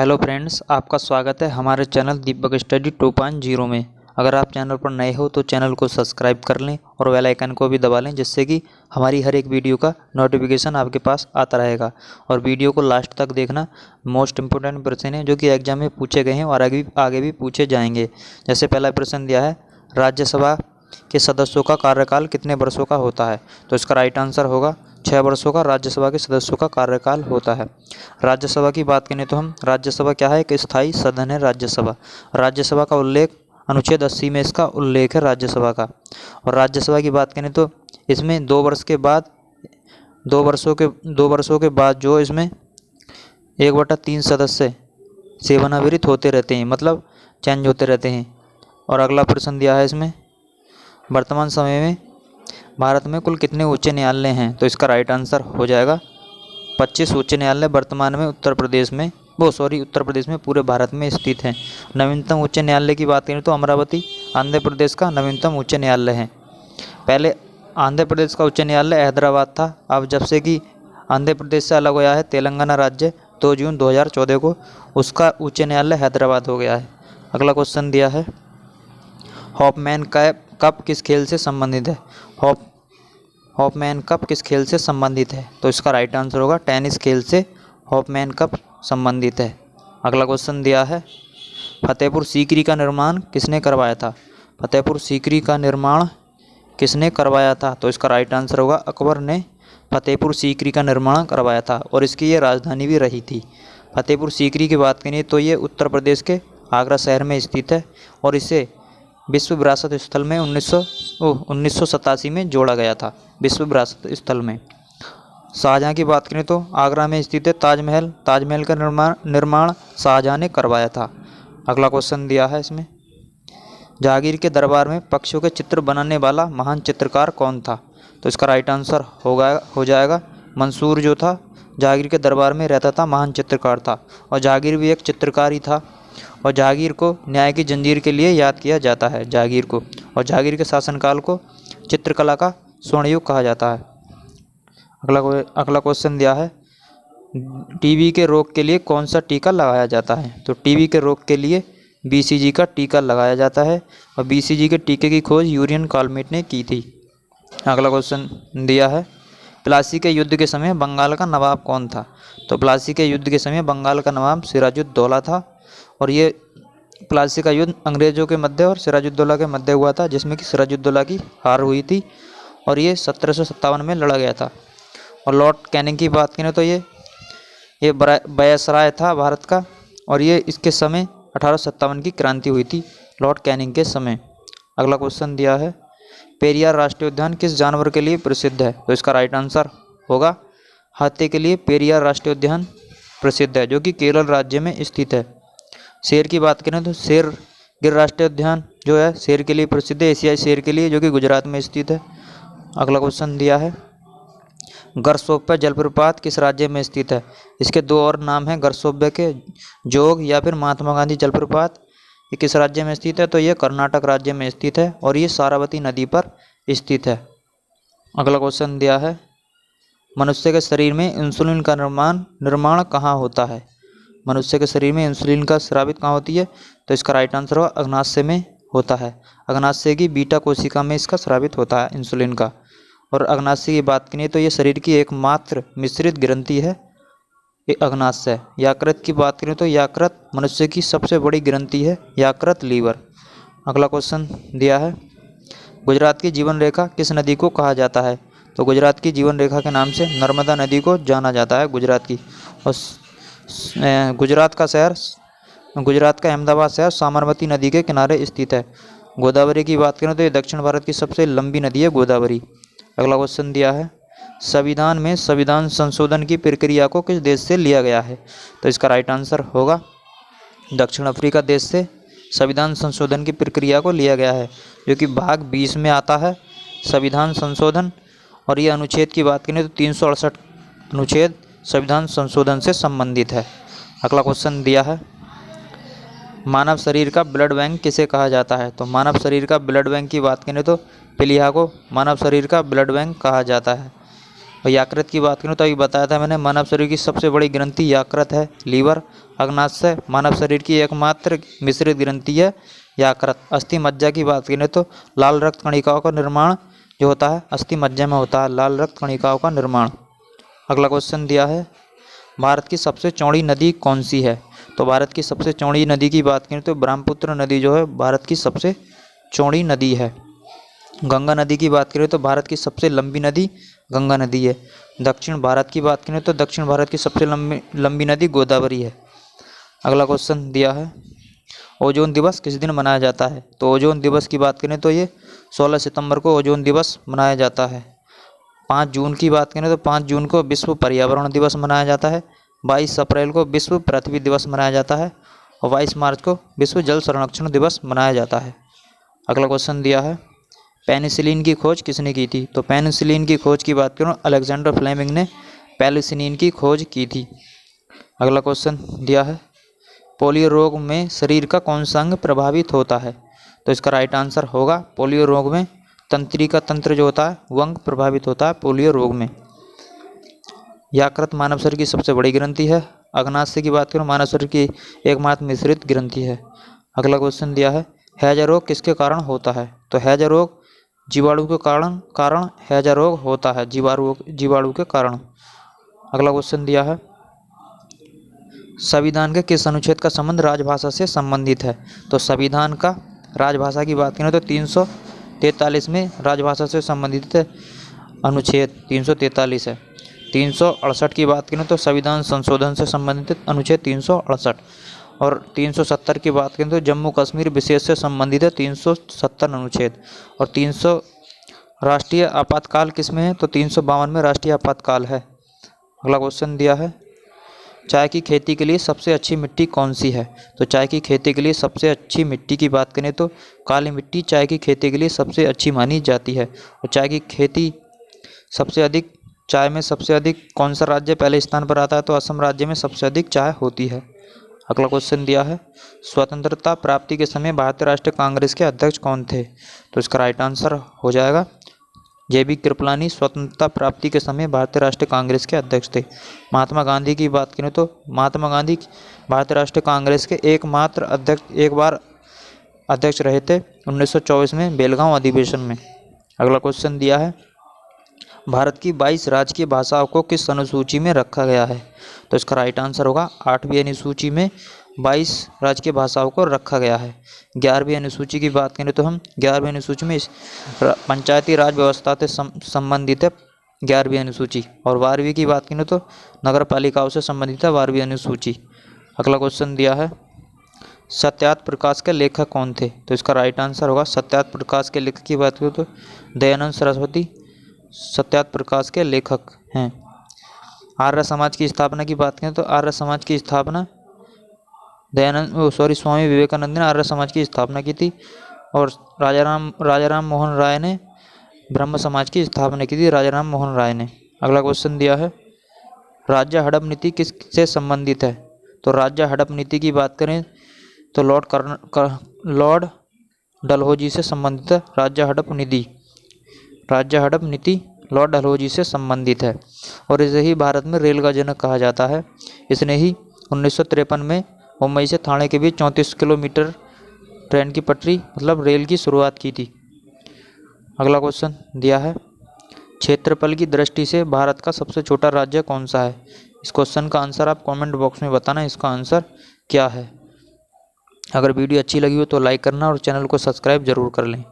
Hello friends, आपका स्वागत है हमारे चैनल दीपक स्टडी 2.0 में। अगर आप चैनल पर नए हो तो चैनल को सब्सक्राइब कर लें और बेल आइकन को भी दबा लें, जिससे कि हमारी हर एक वीडियो का नोटिफिकेशन आपके पास आता रहेगा। और वीडियो को लास्ट तक देखना। मोस्ट इम्पोर्टेंट प्रश्न है जो कि एग्जाम में पूछे गए हैं और आगे भी पूछे जाएंगे। जैसे पहला प्रश्न दिया है, राज्यसभा के सदस्यों का कार्यकाल कितने वर्षों का होता है? तो इसका राइट आंसर होगा 6 वर्षों का राज्यसभा के सदस्यों का कार्यकाल होता है। राज्यसभा की बात करें तो हम राज्यसभा क्या है? एक स्थायी सदन है राज्यसभा। राज्यसभा का उल्लेख अनुच्छेद 80 में इसका उल्लेख है राज्यसभा का। और राज्यसभा की बात करें तो इसमें 2 वर्षों के बाद जो इसमें 1/3 सदस्य सेवानिवृत्त होते रहते हैं, मतलब चेंज होते रहते हैं। और अगला प्रश्न दिया है इसमें, वर्तमान समय में भारत में कुल कितने उच्च न्यायालय हैं? तो इसका राइट आंसर हो जाएगा 25 उच्च न्यायालय वर्तमान में उत्तर प्रदेश में पूरे भारत में स्थित हैं। नवीनतम उच्च न्यायालय की बात करें तो अमरावती आंध्र प्रदेश का नवीनतम उच्च न्यायालय है। पहले आंध्र प्रदेश का उच्च न्यायालय हैदराबाद था। अब जब से कि आंध्र प्रदेश से अलग हुआ है तेलंगाना राज्य 2 जून 2014 को, उसका उच्च न्यायालय हैदराबाद हो गया है। अगला क्वेश्चन दिया है, हॉफमैन कप किस खेल से संबंधित है? हॉफमैन कप किस खेल से संबंधित है? तो इसका राइट आंसर होगा टेनिस खेल से हॉफमैन कप संबंधित है। अगला क्वेश्चन दिया है, फतेहपुर सीकरी का निर्माण किसने करवाया था? फतेहपुर सीकरी का निर्माण किसने करवाया था? तो इसका राइट आंसर होगा अकबर ने फतेहपुर सीकरी का निर्माण करवाया था और इसकी ये राजधानी भी रही थी। फतेहपुर सीकरी की बात करें तो ये उत्तर प्रदेश के आगरा शहर में स्थित है और इसे विश्व विरासत स्थल में 1987 में जोड़ा गया था, विश्व विरासत स्थल में। शाहजहाँ की बात करें तो आगरा में स्थित है ताजमहल का निर्माण शाहजहाँ ने करवाया था। अगला क्वेश्चन दिया है इसमें, जहांगीर के दरबार में पक्षियों के चित्र बनाने वाला महान चित्रकार कौन था? तो इसका राइट आंसर हो जाएगा मंसूर, जो था जहांगीर के दरबार में रहता था, महान चित्रकार था। और जहांगीर भी एक चित्रकार ही था और जहांगीर को न्याय की जंजीर के लिए याद किया जाता है जहांगीर को। और जहांगीर के शासनकाल को चित्रकला का स्वर्ण युग कहा जाता है। अगला क्वेश्चन दिया है, टीबी के रोग के लिए कौन सा टीका लगाया जाता है? तो टीबी के रोग के लिए बीसीजी का टीका लगाया जाता है और बीसीजी के टीके की खोज यूरियन कॉलमेट ने की थी। अगला क्वेश्चन दिया है, प्लासी के युद्ध के समय बंगाल का नवाब कौन था? तो प्लासी के युद्ध के समय बंगाल का नवाब सिराजुद्दौला था और ये प्लासी का युद्ध अंग्रेज़ों के मध्य और सिराजुद्दौला के मध्य हुआ था, जिसमें कि सिराजुद्दौला की हार हुई थी और ये 1757 में लड़ा गया था। और लॉर्ड कैनिंग की बात करें तो ये वायसराय था भारत का और ये इसके समय 1857 की क्रांति हुई थी लॉर्ड कैनिंग के समय। अगला क्वेश्चन दिया है, पेरियार राष्ट्रीय उद्यान किस जानवर के लिए प्रसिद्ध है? तो इसका राइट आंसर होगा हाथी के लिए पेरियार राष्ट्रीय उद्यान प्रसिद्ध है, जो कि केरल राज्य में स्थित है। शेर की बात करें तो शेर गिर राष्ट्रीय उद्यान जो है शेर के लिए प्रसिद्ध है, एशियाई शेर के लिए, जो कि गुजरात में स्थित है। अगला क्वेश्चन दिया है, गरसोप्पा जलप्रपात किस राज्य में स्थित है? इसके 2 और नाम हैं, गरसोप्पा के जोग या फिर महात्मा गांधी जलप्रपात। ये किस राज्य में स्थित है? तो ये कर्नाटक राज्य में स्थित है और ये सारावती नदी पर स्थित है। अगला क्वेश्चन दिया है, मनुष्य के शरीर में इंसुलिन का निर्माण कहाँ होता है? मनुष्य के शरीर में इंसुलिन का स्रावित कहाँ होती है? तो इसका राइट आंसर होगा अग्नाशय में होता है। अग्नाशय की बीटा कोशिका में इसका स्रावित होता है इंसुलिन का। और अग्नाशय की बात करें तो ये शरीर की एकमात्र मिश्रित ग्रंथि है ये अग्नाशय। यकृत की बात करें तो यकृत मनुष्य की सबसे बड़ी ग्रंथि है, यकृत लीवर। अगला क्वेश्चन दिया है, गुजरात की जीवन रेखा किस नदी को कहा जाता है? तो गुजरात की जीवन रेखा के नाम से नर्मदा नदी को जाना जाता है गुजरात की। और गुजरात का अहमदाबाद शहर साबरमती नदी के किनारे स्थित है। गोदावरी की बात करें तो ये दक्षिण भारत की सबसे लंबी नदी है गोदावरी। अगला क्वेश्चन दिया है, संविधान में संविधान संशोधन की प्रक्रिया को किस देश से लिया गया है? तो इसका राइट आंसर होगा दक्षिण अफ्रीका देश से संविधान संशोधन की प्रक्रिया को लिया गया है, जो कि भाग 20 में आता है संविधान संशोधन। और ये अनुच्छेद की बात करें तो 368 अनुच्छेद संविधान संशोधन से संबंधित है। अगला क्वेश्चन दिया है, मानव शरीर का ब्लड बैंक किसे कहा जाता है? तो मानव शरीर का ब्लड बैंक की बात करें तो प्लीहा को मानव शरीर का ब्लड बैंक कहा जाता है। और यकृत की बात करूँ तो अभी बताया था मैंने, मानव शरीर की सबसे बड़ी ग्रंथि यकृत है, लीवर। अग्नाशय मानव शरीर की एकमात्र मिश्रित ग्रंथि है यकृत। अस्थि मज्जा की बात करें तो लाल रक्त कणिकाओं का निर्माण जो होता है अस्थि मज्जा में होता है, लाल रक्त कणिकाओं का निर्माण। अगला क्वेश्चन दिया है, भारत की सबसे चौड़ी नदी कौन सी है? तो भारत की सबसे चौड़ी नदी की बात करें तो ब्रह्मपुत्र नदी जो है भारत की सबसे चौड़ी नदी है। गंगा नदी की बात करें तो भारत की सबसे लंबी नदी गंगा नदी है। दक्षिण भारत की बात करें तो दक्षिण भारत की सबसे लंबी नदी गोदावरी है। अगला क्वेश्चन दिया है, ओजोन दिवस किस दिन मनाया जाता है? तो ओजोन दिवस की बात करें तो ये 16 सितंबर को ओजोन दिवस मनाया जाता है। 5 जून की बात करें तो 5 जून को विश्व पर्यावरण दिवस मनाया जाता है। 22 अप्रैल को विश्व पृथ्वी दिवस मनाया जाता है और 22 मार्च को विश्व जल संरक्षण दिवस मनाया जाता है। अगला क्वेश्चन दिया है, पेनिसिलिन की खोज किसने की थी? तो पेनिसिलिन की खोज की बात करूँ अलेक्जेंडर फ्लेमिंग ने पेनिसिलिन की खोज की थी। अगला क्वेश्चन दिया है, पोलियो रोग में शरीर का कौन सा अंग प्रभावित होता है? तो इसका राइट आंसर होगा पोलियो रोग में तंत्रिका तंत्र जो होता है वो अंग प्रभावित होता है पोलियो रोग में। यकृत मानव शरीर की सबसे बड़ी ग्रंथि है। अग्नाशय की बात करूँ मानव शरीर की एकमात्र मिश्रित ग्रंथि है। अगला क्वेश्चन दिया है, हैजा रोग किसके कारण होता है? तो हैजा रोग जीवाणु के कारण हैजा रोग होता है, जीवाणु के कारण। अगला क्वेश्चन दिया है, संविधान के किस अनुच्छेद का संबंध राजभाषा से संबंधित है? तो संविधान का राजभाषा की बात करें तो 343 में राजभाषा से संबंधित अनुच्छेद 343 है। 368 की बात करें तो संविधान संशोधन से संबंधित अनुच्छेद 368 और 370 की बात करें तो जम्मू कश्मीर विशेष से संबंधित है 370 अनुच्छेद। और 300 राष्ट्रीय आपातकाल किस में है? तो 352 में राष्ट्रीय आपातकाल है। अगला क्वेश्चन दिया है, चाय की खेती के लिए सबसे अच्छी मिट्टी कौन सी है? तो चाय की खेती के लिए सबसे अच्छी मिट्टी की बात करें तो काली मिट्टी चाय की खेती के लिए सबसे अच्छी मानी जाती है। और चाय की खेती चाय में सबसे अधिक कौन सा राज्य पहले स्थान पर आता है? तो असम राज्य में सबसे अधिक चाय होती है। अगला क्वेश्चन दिया है, स्वतंत्रता प्राप्ति के समय भारतीय राष्ट्रीय कांग्रेस के अध्यक्ष कौन थे? तो इसका राइट आंसर हो जाएगा JB कृपलानी स्वतंत्रता प्राप्ति के समय भारतीय राष्ट्रीय कांग्रेस के अध्यक्ष थे। महात्मा गांधी की बात करें तो महात्मा गांधी भारतीय राष्ट्रीय कांग्रेस के एक बार अध्यक्ष रहे थे 1924 में बेलगांव अधिवेशन में। अगला क्वेश्चन दिया है, भारत की 22 राजकीय भाषाओं को किस अनुसूची में रखा गया है? तो इसका राइट आंसर होगा 8वीं अनुसूची में 22 राजकीय भाषाओं को रखा गया है। 11वीं अनुसूची की बात करें तो हम 11वीं अनुसूची में पंचायती राज व्यवस्था से संबंधित है 11वीं अनुसूची। और 12वीं की बात करें तो नगर पालिकाओं से संबंधित है 12वीं अनुसूची। अगला क्वेश्चन दिया है, सत्यार्थ प्रकाश के लेखक कौन थे? तो इसका राइट आंसर होगा सत्यार्थ प्रकाश के लेखक की बात करें तो दयानंद सरस्वती सत्यार्थ प्रकाश के लेखक हैं। आर्य समाज की स्थापना की बात करें तो आर्य समाज की स्थापना स्वामी विवेकानंद ने आर्य समाज की स्थापना की थी। और राजाराम मोहन राय ने ब्रह्म समाज की स्थापना की थी, राजाराम मोहन राय ने। अगला क्वेश्चन दिया है, राज्य हड़प नीति किससे संबंधित है? तो राज्य हड़प नीति की बात करें तो लॉर्ड डलहौजी से संबंधित है। राज्य हड़प नीति लॉर्ड डलहौजी से संबंधित है। और इसे ही भारत में रेल का जनक कहा जाता है। इसने ही 1953 में मुंबई से ठाणे के बीच 34 किलोमीटर ट्रेन की पटरी मतलब रेल की शुरुआत की थी। अगला क्वेश्चन दिया है, क्षेत्रफल की दृष्टि से भारत का सबसे छोटा राज्य कौन सा है? इस क्वेश्चन का आंसर आप कमेंट बॉक्स में बताना इसका आंसर क्या है। अगर वीडियो अच्छी लगी हो तो लाइक करना और चैनल को सब्सक्राइब जरूर कर लें।